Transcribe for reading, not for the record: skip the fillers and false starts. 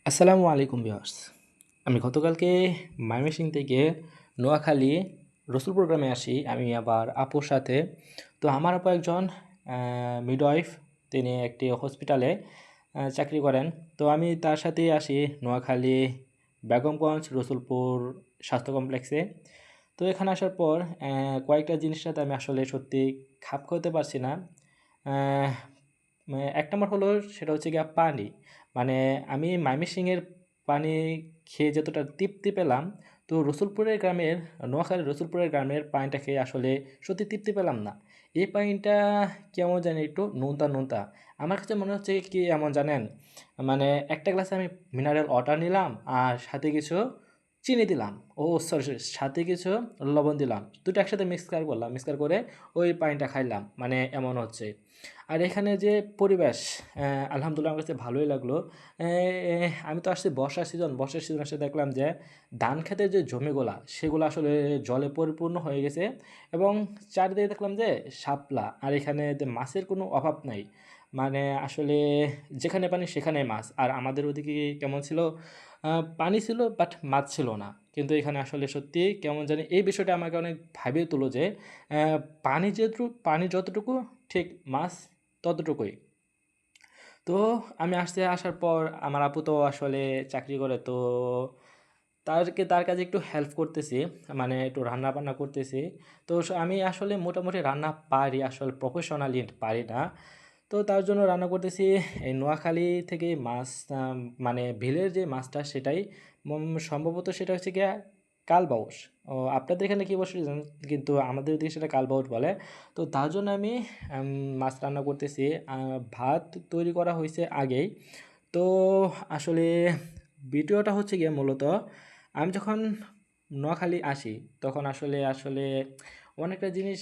আসসালামু আলাইকুম ভিউয়ার্স। আমি গতকালকে ময়মনসিংহ থেকে নোয়াখালী রসুলপুর গ্রামে আসি আমি আবার আপুর সাথে। তো আমার আপু একজন মিডওয়াইফ, তিনি একটি হসপিটালে চাকরি করেন। তো আমি তার সাথেই আসি নোয়াখালী বেগমগঞ্জ রসুলপুর স্বাস্থ্য কমপ্লেক্সে। তো এখানে আসার পর কয়েকটা জিনিসের সাথে আমি আসলে সত্যি খাপ খাওয়াতে পারছি না। আহ, এক নম্বর হলো সেটা হচ্ছে গিয়ে পানি। মানে আমি ময়মনসিংহের পানি খেয়ে যতটা তৃপ্তি পেলাম, তো রসুলপুরের গ্রামের নোয়াখালীর রসুলপুরের গ্রামের পানিটা খেয়ে আসলে সত্যি তৃপ্তি পেলাম না। এই পানিটা কেমন জানি একটু নোনতা নোনতা। আমার কাছে মনে হচ্ছে কি এমন জানেন, মানে একটা গ্লাসে আমি মিনারেল ওয়াটার নিলাম আর সাথে কিছু চিনি দিলাম, সরি সরি, সাথে কিছু লবণ দিলাম, দুটো একসাথে মিক্সকার করে ওই পানিটা খাইলাম, মানে এমন হচ্ছে। আর এখানে যে পরিবেশ, আলহামদুলিল্লাহ আমার কাছে ভালোই লাগলো। আমি তো আসছি বর্ষার সিজন এসে দেখলাম যে ধান খেতের যে জমিগুলা সেগুলো আসলে জলে পরিপূর্ণ হয়ে গেছে এবং চারিদিকে দেখলাম যে শাপলা, আর এখানে যে মাছের কোনো অভাব নাই। মানে আসলে যেখানে পানি সেখানে মাছ। আর আমাদের ওদিকে কেমন ছিল, পানি ছিল বাট মাছ ছিল না। কিন্তু এখানে আসলে সত্যি কেমন জানি এই বিষয়টা আমাকে অনেক ভাবিয়ে তুলো যে আহ, পানি যতটুকু ঠিক মাছ ততটুকুই। তো আমি আসার পর আমার আপু তো আসলে চাকরি করে, তো তার কাজে একটু হেল্প করতেছি, মানে একটু রান্না বান্না করতেছি। তো আমি আসলে মোটামুটি রান্না পারি, আসলে প্রফেশনালি পারি না। তো তার জন্য রান্না করতেছি এই নোয়াখালী থেকে মাছ, মানে বিলের যে মাছটা সেটাই, সম্ভবত সেটা হচ্ছে গিয়া কালবাউস। ও, আপনাদের এখানে কী বসে জানেন, কিন্তু আমাদের দিকে সেটা কালবাউস বলে। তো তার জন্য আমি মাছ রান্না করতেছি। ভাত তৈরি করা হয়েছে আগেই। তো আসলে ভিডিওটা হচ্ছে গিয়ে মূলত আমি যখন নোয়াখালী আসি তখন আসলে আসলে অনেকটা জিনিস